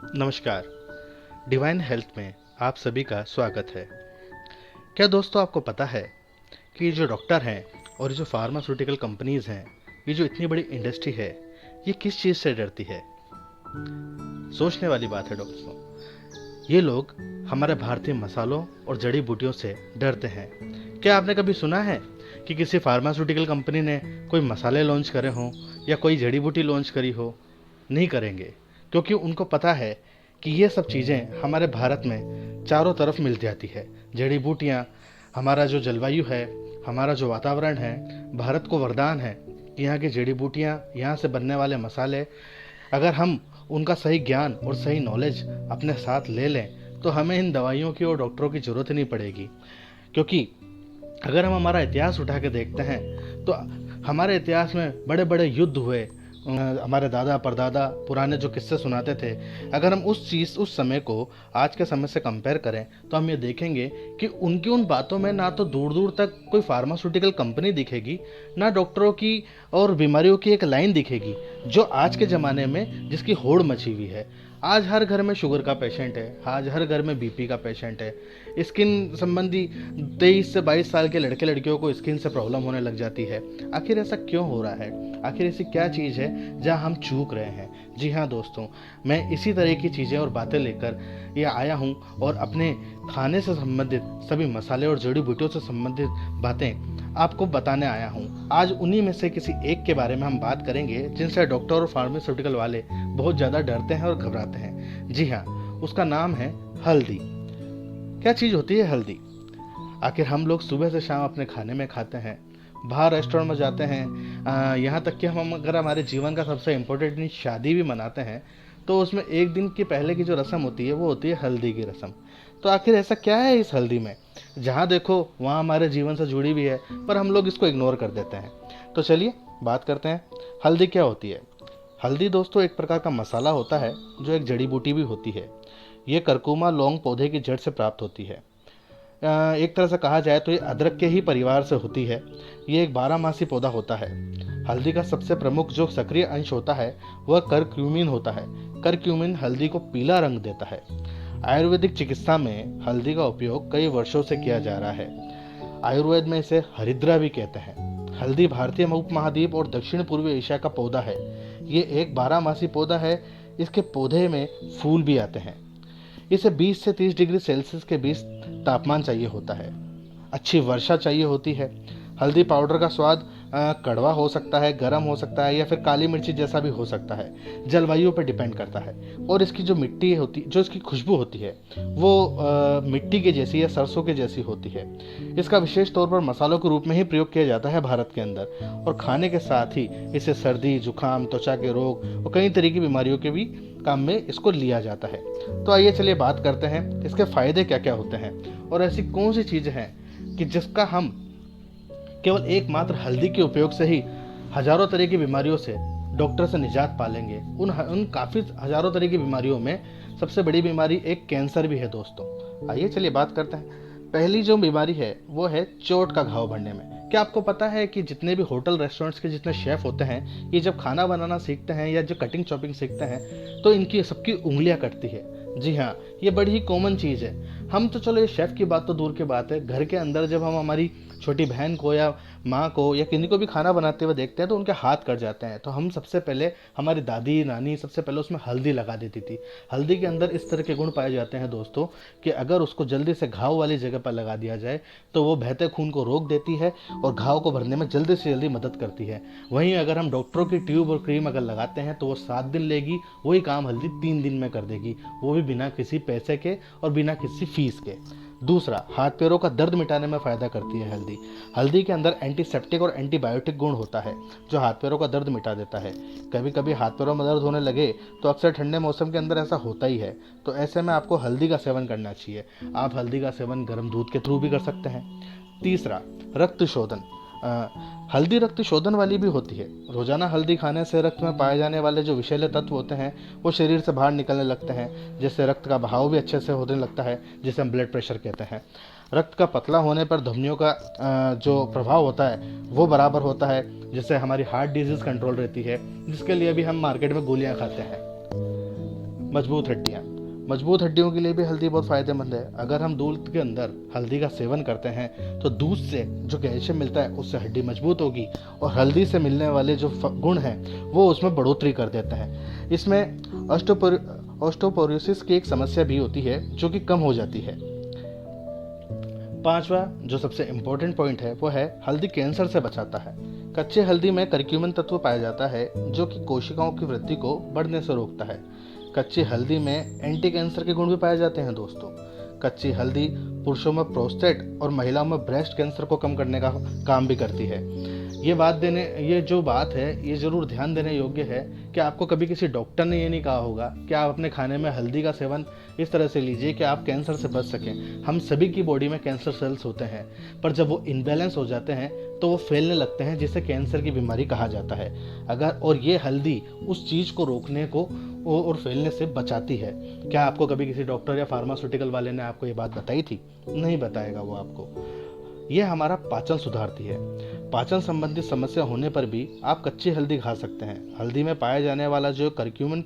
नमस्कार। Divine health में आप सभी का स्वागत है। क्या दोस्तों आपको पता है कि ये जो डॉक्टर हैं और ये जो फार्मास्यूटिकल कंपनीज हैं, ये जो इतनी बड़ी इंडस्ट्री है, ये किस चीज़ से डरती है? सोचने वाली बात है दोस्तों। ये लोग हमारे भारतीय मसालों और जड़ी बूटियों से डरते हैं। क्या आपने कभी सुना है कि किसी फार्मास्यूटिकल कंपनी ने कोई मसाले लॉन्च करे हों या कोई जड़ी बूटी लॉन्च करी हो? नहीं करेंगे, क्योंकि उनको पता है कि ये सब चीज़ें हमारे भारत में चारों तरफ मिल जाती है। जड़ी बूटियाँ, हमारा जो जलवायु है, हमारा जो वातावरण है, भारत को वरदान है कि यहाँ की जड़ी बूटियाँ, यहाँ से बनने वाले मसाले, अगर हम उनका सही ज्ञान और सही नॉलेज अपने साथ ले लें तो हमें इन दवाइयों की और डॉक्टरों की ज़रूरत ही नहीं पड़ेगी। क्योंकि अगर हम हमारा इतिहास उठा के देखते हैं तो हमारे इतिहास में बड़े बड़े युद्ध हुए। हमारे दादा परदादा पुराने जो किस्से सुनाते थे, अगर हम उस समय को आज के समय से कंपेयर करें तो हम ये देखेंगे कि उनकी उन बातों में ना तो दूर दूर तक कोई फार्मास्यूटिकल कंपनी दिखेगी, ना डॉक्टरों की और बीमारियों की एक लाइन दिखेगी जो आज के ज़माने में जिसकी होड़ मची हुई है। आज हर घर में शुगर का पेशेंट है, आज हर घर में बीपी का पेशेंट है। स्किन संबंधी 23 से 22 साल के लड़के लड़कियों को स्किन से प्रॉब्लम होने लग जाती है। आखिर ऐसा क्यों हो रहा है? आखिर ऐसी क्या चीज़ है जहाँ हम चूक रहे हैं? जी हाँ दोस्तों, मैं इसी तरह की चीज़ें और बातें लेकर ये आया हूँ और अपने खाने से संबंधित सभी मसाले और जड़ी बूटियों से संबंधित बातें आपको बताने आया हूँ। आज उन्हीं में से किसी एक के बारे में हम बात करेंगे जिनसे डॉक्टर और फार्मास्यूटिकल वाले बहुत ज़्यादा डरते हैं और घबराते हैं। जी हाँ, उसका नाम है हल्दी। क्या चीज़ होती है हल्दी? आखिर हम लोग सुबह से शाम अपने खाने में खाते हैं, बाहर रेस्टोरेंट में जाते हैं, यहाँ तक कि हम अगर हमारे जीवन का सबसे इम्पोर्टेंट शादी भी मनाते हैं तो उसमें एक दिन के पहले की जो रस्म होती है वो होती है हल्दी की रस्म। तो आखिर ऐसा क्या है इस हल्दी में? जहाँ देखो वहाँ हमारे जीवन से जुड़ी भी है, पर हम लोग इसको इग्नोर कर देते हैं। तो चलिए बात करते हैं, हल्दी क्या होती है। हल्दी दोस्तों एक प्रकार का मसाला होता है जो एक जड़ी बूटी भी होती है। ये करकुमा लौंग पौधे की जड़ से प्राप्त होती है। एक तरह से कहा जाए तो ये अदरक के ही परिवार से होती है। ये एक 12 मासी पौधा होता है। हल्दी का सबसे प्रमुख जो सक्रिय अंश होता है वह करक्यूमिन होता है। करक्यूमिन हल्दी को पीला रंग देता है। आयुर्वेदिक चिकित्सा में हल्दी का उपयोग कई वर्षों से किया जा रहा है। आयुर्वेद में इसे हरिद्रा भी कहते हैं। हल्दी भारतीय उपमहाद्वीप और दक्षिण पूर्वी एशिया का पौधा है। ये एक 12 मासी पौधा है। इसके पौधे में फूल भी आते हैं। इसे 20 से 30 डिग्री सेल्सियस के बीच तापमान चाहिए होता है। अच्छी वर्षा चाहिए होती है। हल्दी पाउडर का स्वाद कड़वा हो सकता है, गर्म हो सकता है या फिर काली मिर्ची जैसा भी हो सकता है। जलवायु पर डिपेंड करता है। और इसकी जो मिट्टी होती, जो इसकी खुशबू होती है वो मिट्टी के जैसी या सरसों के जैसी होती है। इसका विशेष तौर पर मसालों के रूप में ही प्रयोग किया जाता है भारत के अंदर। और खाने के साथ ही इसे सर्दी, जुकाम, त्वचा के रोग और कई तरह की बीमारियों के भी काम में इसको लिया जाता है। तो आइए चलिए बात करते हैं इसके फायदे क्या क्या होते हैं और ऐसी कौन सी चीज़ें हैं कि जिसका हम केवल एकमात्र हल्दी के उपयोग से ही हजारों तरह की बीमारियों से डॉक्टर से निजात पालेंगे। उन काफ़ी हजारों तरह की बीमारियों में सबसे बड़ी बीमारी एक कैंसर भी है दोस्तों। आइए चलिए बात करते हैं। पहली जो बीमारी है वो है चोट का घाव बढ़ने में। क्या आपको पता है कि जितने भी होटल रेस्टोरेंट्स के जितने शेफ होते हैं, ये जब खाना बनाना सीखते हैं या जो कटिंग चॉपिंग सीखते हैं तो इनकी सबकी उंगलियां कटती है। जी हाँ, ये बड़ी ही कॉमन चीज़ है। हम तो चलो ये शेफ़ की बात तो दूर की बात है, घर के अंदर जब हम हमारी छोटी बहन को या माँ को या किसी को भी खाना बनाते हुए देखते हैं तो उनके हाथ कट जाते हैं। तो हम सबसे पहले, हमारी दादी नानी सबसे पहले उसमें हल्दी लगा देती थी। हल्दी के अंदर इस तरह के गुण पाए जाते हैं दोस्तों कि अगर उसको जल्दी से घाव वाली जगह पर लगा दिया जाए तो वो बहते खून को रोक देती है और घाव को भरने में जल्दी से जल्दी मदद करती है। वहीं अगर हम डॉक्टरों की ट्यूब और क्रीम अगर लगाते हैं तो वो 7 दिन लेगी, वही काम हल्दी 3 दिन में कर देगी, वो भी बिना किसी पैसे के और बिना किसी फीस के। दूसरा, हाथ पैरों का दर्द मिटाने में फ़ायदा करती है हल्दी। हल्दी के अंदर एंटीसेप्टिक और एंटीबायोटिक गुण होता है जो हाथ पैरों का दर्द मिटा देता है। कभी कभी हाथ पैरों में दर्द होने लगे तो अक्सर ठंडे मौसम के अंदर ऐसा होता ही है, तो ऐसे में आपको हल्दी का सेवन करना चाहिए। आप हल्दी का सेवन गर्म दूध के थ्रू भी कर सकते हैं। तीसरा, रक्त शोधन। हल्दी रक्त शोधन वाली भी होती है। रोजाना हल्दी खाने से रक्त में पाए जाने वाले जो विषैले तत्व होते हैं वो शरीर से बाहर निकलने लगते हैं, जिससे रक्त का बहाव भी अच्छे से होने लगता है, जिसे हम ब्लड प्रेशर कहते हैं। रक्त का पतला होने पर धमनियों का जो प्रभाव होता है वो बराबर होता है, जिससे हमारी हार्ट डिजीज कंट्रोल रहती है, जिसके लिए भी हम मार्केट में गोलियां खाते हैं। मजबूत हड्डियाँ। मजबूत हड्डियों के लिए भी हल्दी बहुत फ़ायदेमंद है। अगर हम दूध के अंदर हल्दी का सेवन करते हैं तो दूध से जो कैल्शियम मिलता है उससे हड्डी मजबूत होगी, और हल्दी से मिलने वाले जो गुण हैं वो उसमें बढ़ोतरी कर देते हैं। इसमें ऑस्टोपोरोसिस की एक समस्या भी होती है जो कि कम हो जाती है। पांचवा जो सबसे इम्पोर्टेंट पॉइंट है वो है हल्दी कैंसर से बचाता है। कच्चे हल्दी में करक्यूमिन तत्व पाया जाता है जो कि कोशिकाओं की वृद्धि को बढ़ने से रोकता है। कच्ची हल्दी में एंटी कैंसर के गुण भी पाए जाते हैं दोस्तों। कच्ची हल्दी पुरुषों में प्रोस्टेट और महिलाओं में ब्रेस्ट कैंसर को कम करने का काम भी करती है। ये जो बात है ये जरूर ध्यान देने योग्य है कि आपको कभी किसी डॉक्टर ने ये नहीं कहा होगा कि आप अपने खाने में हल्दी का सेवन इस तरह से लीजिए कि आप कैंसर से बच सकें। हम सभी की बॉडी में कैंसर सेल्स होते हैं, पर जब वो इनबैलेंस हो जाते हैं तो वो फैलने लगते हैं, जिसे कैंसर की बीमारी कहा जाता है। और ये हल्दी उस चीज़ को रोकने को और फैलने से बचाती है। क्या आपको कभी किसी डॉक्टर या फार्मास्यूटिकल वाले ने आपको ये बात बताई थी? नहीं बताएगा वो आपको। ये हमारा पाचन सुधारती है। पाचन संबंधी समस्या होने पर भी आप कच्ची हल्दी खा सकते हैं। हल्दी में पाया जाने वाला जो करक्यूमिन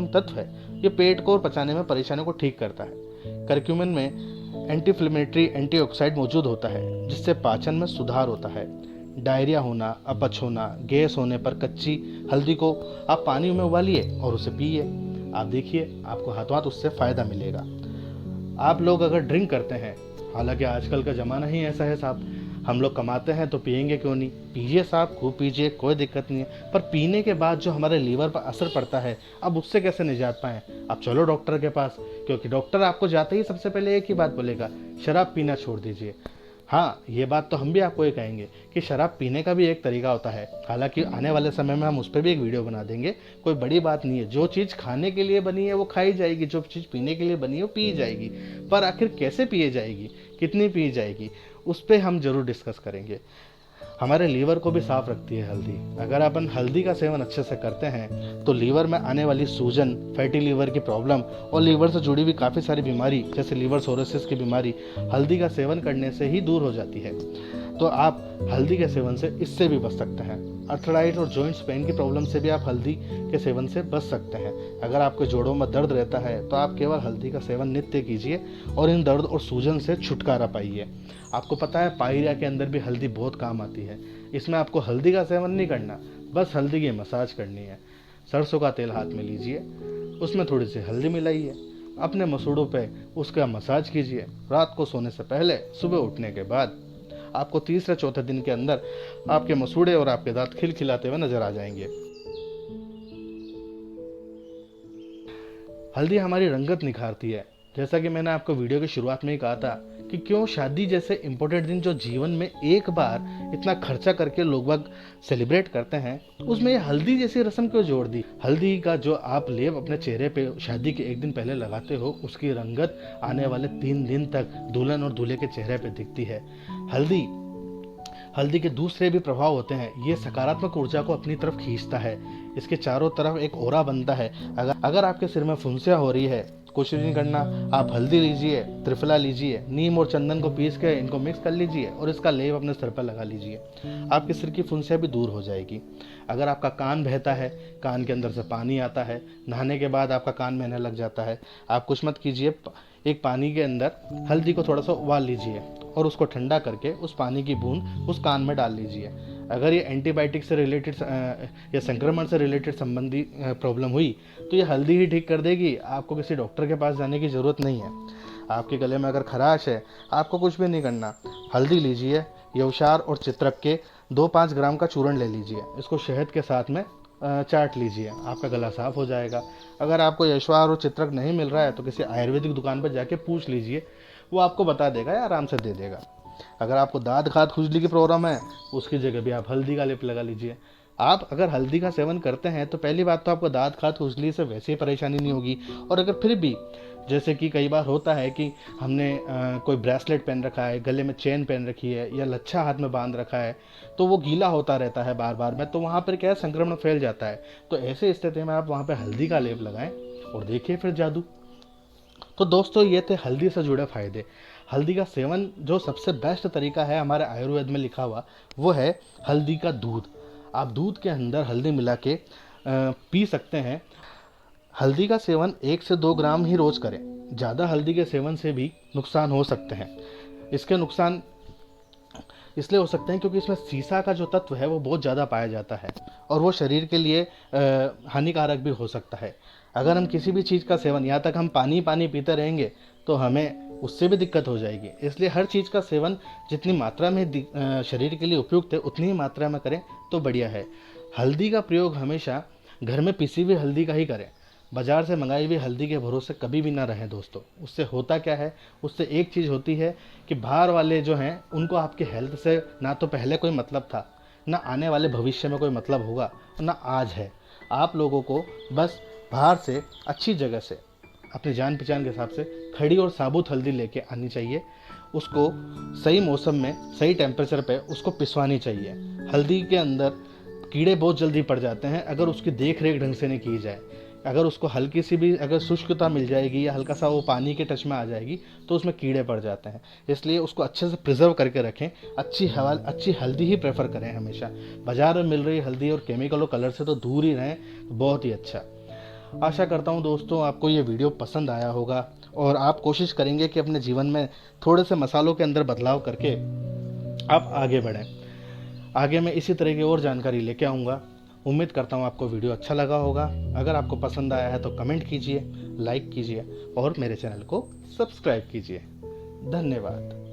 तत्व है, ये पेट को और पचाने में परेशानियों को ठीक करता है। करक्यूमिन में एंटी इन्फ्लेमेटरी एंटीऑक्सीडेंट मौजूद होता है जिससे पाचन में सुधार होता है। डायरिया होना, अपच होना, गैस होने पर कच्ची हल्दी को आप पानी में उबालिए और उसे पिए। आप देखिए आपको हाथों हाथ उससे फायदा मिलेगा। आप लोग अगर ड्रिंक करते हैं, हालांकि आजकल का ज़माना ही ऐसा है साहब, हम लोग कमाते हैं तो पियेंगे क्यों नहीं? पीजिए साहब, खूब पीजिए, कोई दिक्कत नहीं है। पर पीने के बाद जो हमारे लीवर पर असर पड़ता है, अब उससे कैसे निजात पाएं? आप चलो डॉक्टर के पास, क्योंकि डॉक्टर आपको जाते ही सबसे पहले एक ही बात बोलेगा, शराब पीना छोड़ दीजिए। हाँ, ये बात तो हम भी आपको ये कहेंगे कि शराब पीने का भी एक तरीका होता है। हालांकि आने वाले समय में हम उस पर भी एक वीडियो बना देंगे। कोई बड़ी बात नहीं है, जो चीज़ खाने के लिए बनी है वो खाई जाएगी, जो चीज़ पीने के लिए बनी है वो पी जाएगी। पर आखिर कैसे पिए जाएगी, कितनी पी जाएगी, उस पर हम जरूर डिस्कस करेंगे। हमारे लीवर को भी साफ रखती है हल्दी। अगर अपन हल्दी का सेवन अच्छे से करते हैं तो लीवर में आने वाली सूजन, फैटी लीवर की प्रॉब्लम और लीवर से जुड़ी हुई काफ़ी सारी बीमारी जैसे लीवर सोरोसिस की बीमारी हल्दी का सेवन करने से ही दूर हो जाती है। तो आप हल्दी के सेवन से इससे भी बच सकते हैं। अर्थराइट और जॉइंट्स पेन की प्रॉब्लम से भी आप हल्दी के सेवन से बच सकते हैं। अगर आपके जोड़ों में दर्द रहता है तो आप केवल हल्दी का सेवन नित्य कीजिए और इन दर्द और सूजन से छुटकारा पाइए। आपको पता है पायरिया के अंदर भी हल्दी बहुत काम आती है। इसमें आपको हल्दी का सेवन नहीं करना, बस हल्दी की मसाज करनी है। सरसों का तेल हाथ में लीजिए, उसमें थोड़ी सी हल्दी मिलाइए, अपने मसूड़ों पे उसका मसाज कीजिए। रात को सोने से पहले सुबह उठने के बाद आपको तीसरे चौथे दिन के अंदर आपके मसूड़े और आपके दांत खिलखिलाते हुए नजर आ जाएंगे। हल्दी हमारी रंगत निखारती है। जैसा कि मैंने आपको वीडियो की शुरुआत में ही कहा था कि क्यों शादी जैसे इंपॉर्टेंट दिन जो जीवन में एक बार इतना खर्चा करके लोग बाग सेलिब्रेट करते हैं, उसमें ये हल्दी जैसी रस्म क्यों जोड़ दी? हल्दी का जो आप लेप अपने चेहरे पे शादी के एक दिन पहले लगाते हो, उसकी रंगत आने वाले 3 दिन तक दुल्हन और दूल्हे के चेहरे पे दिखती है। हल्दी के दूसरे भी प्रभाव होते हैं। ये सकारात्मक ऊर्जा को अपनी तरफ खींचता है। इसके चारों तरफ एक ओरा बनता है। अगर आपके सिर में फुंसियाँ हो रही है, कुछ नहीं करना, आप हल्दी लीजिए, त्रिफला लीजिए, नीम और चंदन को पीस के इनको मिक्स कर लीजिए और इसका लेप अपने सिर पर लगा लीजिए। आपके सिर की फुंसियाँ भी दूर हो जाएगी। अगर आपका कान बहता है, कान के अंदर से पानी आता है, नहाने के बाद आपका कान बहने लग जाता है, आप कुछ मत कीजिए, एक पानी के अंदर हल्दी को थोड़ा सा उबाल लीजिए और उसको ठंडा करके उस पानी की बूंद उस कान में डाल लीजिए। अगर ये एंटीबायोटिक से रिलेटेड या संक्रमण से रिलेटेड संबंधी प्रॉब्लम हुई तो ये हल्दी ही ठीक कर देगी। आपको किसी डॉक्टर के पास जाने की ज़रूरत नहीं है। आपके गले में अगर खराश है, आपको कुछ भी नहीं करना, हल्दी लीजिए, यवशार और चित्रक के 2-5 ग्राम का चूर्ण ले लीजिए, इसको शहद के साथ में चाट लीजिए, आपका गला साफ हो जाएगा। अगर आपको यशवार और चित्रक नहीं मिल रहा है तो किसी आयुर्वेदिक दुकान पर जाके पूछ लीजिए, वो आपको बता देगा या आराम से दे देगा। अगर आपको दाँत खाद खुजली की प्रॉब्लम है, उसकी जगह भी आप हल्दी का लेप लगा लीजिए। आप अगर हल्दी का सेवन करते हैं तो पहली बात तो आपको दाँत खाद खुजली से वैसे ही परेशानी नहीं होगी। और अगर फिर भी जैसे कि कई बार होता है कि हमने कोई ब्रेसलेट पहन रखा है, गले में चेन पहन रखी है या लच्छा हाथ में बांध रखा है, तो वो गीला होता रहता है बार बार में, तो वहाँ पर क्या है, संक्रमण फैल जाता है। तो ऐसे स्थिति में आप वहाँ पर हल्दी का लेप लगाएं और देखिए फिर जादू। तो दोस्तों, ये थे हल्दी से जुड़े फायदे। हल्दी का सेवन जो सबसे बेस्ट तरीका है हमारे आयुर्वेद में लिखा हुआ, वो है हल्दी का दूध। आप दूध के अंदर हल्दी मिला के पी सकते हैं। हल्दी का सेवन 1 से 2 ग्राम ही रोज करें। ज़्यादा हल्दी के सेवन से भी नुकसान हो सकते हैं। इसके नुकसान इसलिए हो सकते हैं क्योंकि इसमें सीसा का जो तत्व है वो बहुत ज़्यादा पाया जाता है और वो शरीर के लिए हानिकारक भी हो सकता है। अगर हम किसी भी चीज़ का सेवन, यहाँ तक हम पानी पानी पीते रहेंगे तो हमें उससे भी दिक्कत हो जाएगी। इसलिए हर चीज़ का सेवन जितनी मात्रा में शरीर के लिए उपयुक्त है उतनी ही मात्रा में करें तो बढ़िया है। हल्दी का प्रयोग हमेशा घर में पिसी हुई हल्दी का ही करें। बाजार से मंगाई हुई हल्दी के भरोसे कभी भी ना रहें दोस्तों। उससे होता क्या है, उससे एक चीज़ होती है कि बाहर वाले जो हैं उनको आपके हेल्थ से ना तो पहले कोई मतलब था, ना आने वाले भविष्य में कोई मतलब होगा, ना आज है। आप लोगों को बस बाहर से अच्छी जगह से अपनी जान पहचान के हिसाब से खड़ी और साबुत हल्दी लेके आनी चाहिए। उसको सही मौसम में सही टेम्परेचर पे उसको पिसवानी चाहिए। हल्दी के अंदर कीड़े बहुत जल्दी पड़ जाते हैं अगर उसकी देख रेख ढंग से नहीं की जाए। अगर उसको हल्की सी भी अगर शुष्कता मिल जाएगी या हल्का सा वो पानी के टच में आ जाएगी तो उसमें कीड़े पड़ जाते हैं। इसलिए उसको अच्छे से प्रिजर्व करके रखें। अच्छी हल्दी ही प्रेफर करें हमेशा। बाजार में मिल रही हल्दी और केमिकल और कलर से तो दूर ही रहें, तो बहुत ही अच्छा। आशा करता हूँ दोस्तों आपको ये वीडियो पसंद आया होगा और आप कोशिश करेंगे कि अपने जीवन में थोड़े से मसालों के अंदर बदलाव करके आप आगे बढ़ें। आगे मैं इसी तरह की और जानकारी लेके आऊँगा। उम्मीद करता हूँ आपको वीडियो अच्छा लगा होगा। अगर आपको पसंद आया है तो कमेंट कीजिए, लाइक कीजिए और मेरे चैनल को सब्सक्राइब कीजिए। धन्यवाद।